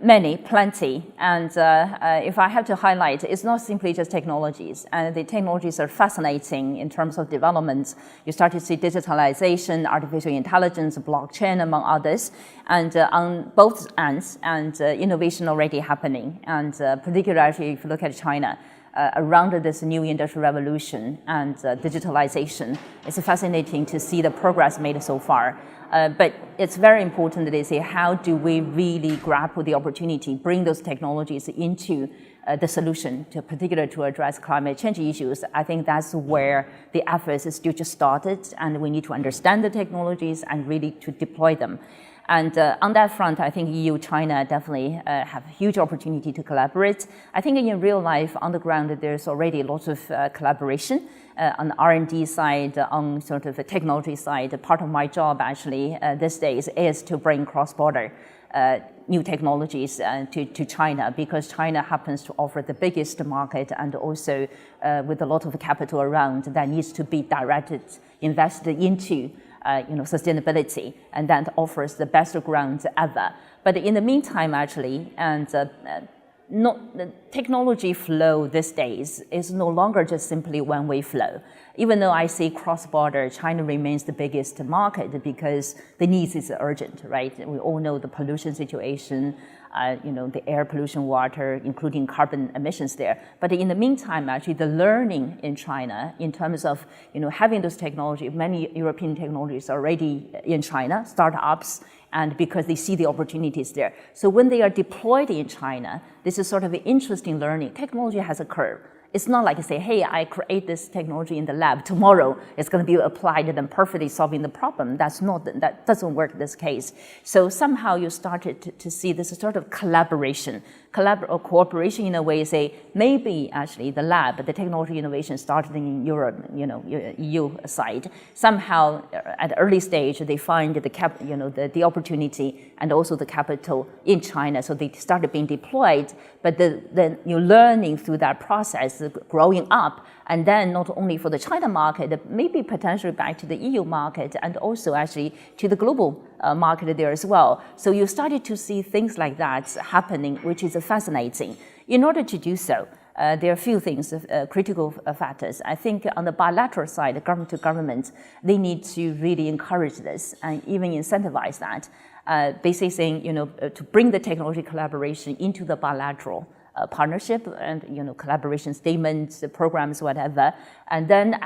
plenty. And if I have to highlight, it's not simply just technologies. And the technologies are fascinating in terms of development. You start to see digitalization, artificial intelligence, blockchain, among others. And on both ends, and innovation already happening. And particularly if you look at China, around this new industrial revolution and digitalization, it's fascinating to see the progress made so far. But it's very important that they say, how do we really grapple the opportunity, bring those technologies into the solution, particularly to address climate change issues. I think that's where the efforts is still just started, and we need to understand the technologies and really to deploy them. And on that front, I think EU, China definitely have a huge opportunity to collaborate. I think in real life, on the ground, there's already lots of collaboration on the R&D side, on sort of the technology side. Part of my job actually these days is to bring cross-border new technologies to China, because China happens to offer the biggest market and also with a lot of capital around that needs to be invested into sustainability, and that offers the best ground ever. But in the meantime, actually, and the technology flow these days is no longer just simply one-way flow. Even though I say cross-border, China remains the biggest market because the needs is urgent, right? We all know the pollution situation, the air pollution, water, including carbon emissions there. But in the meantime, actually, the learning in China in terms of having those technology, many European technologies already in China, startups, and because they see the opportunities there. So when they are deployed in China, this is sort of an interesting learning. Technology has a curve. It's not like you say, hey, I create this technology in the lab. Tomorrow, it's going to be applied and then perfectly solving the problem. That doesn't work in this case. So somehow you started to see this sort of collaboration, or cooperation in a way. Say maybe actually the lab, the technology innovation started in Europe, EU side. Somehow at the early stage they find the opportunity and also the capital in China, so they started being deployed. But then you're learning through that process, growing up, and then not only for the China market, maybe potentially back to the EU market, and also actually to the global market there as well. So you started to see things like that happening, which is fascinating. In order to do so, there are a few things, critical factors. I think on the bilateral side, government to government, they need to really encourage this and even incentivize that. Basically saying, to bring the technology collaboration into the bilateral partnership and collaboration statements, programs, whatever, and then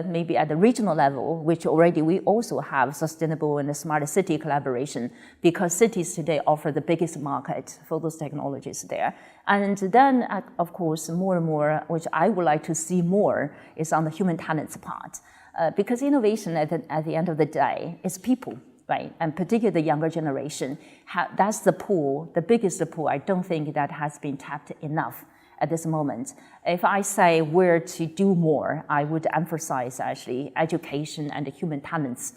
maybe at the regional level, which already we also have sustainable and smart city collaboration, because cities today offer the biggest market for those technologies there. And then, of course, more and more, which I would like to see more, is on the human talents part, because innovation at the end of the day is people. Right, and particularly the younger generation, that's the pool, the biggest pool. I don't think that has been tapped enough at this moment. If I say where to do more, I would emphasize actually education and the human talents.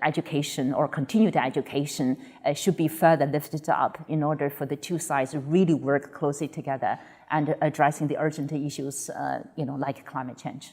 Education or continued education should be further lifted up in order for the two sides to really work closely together and addressing the urgent issues, like climate change.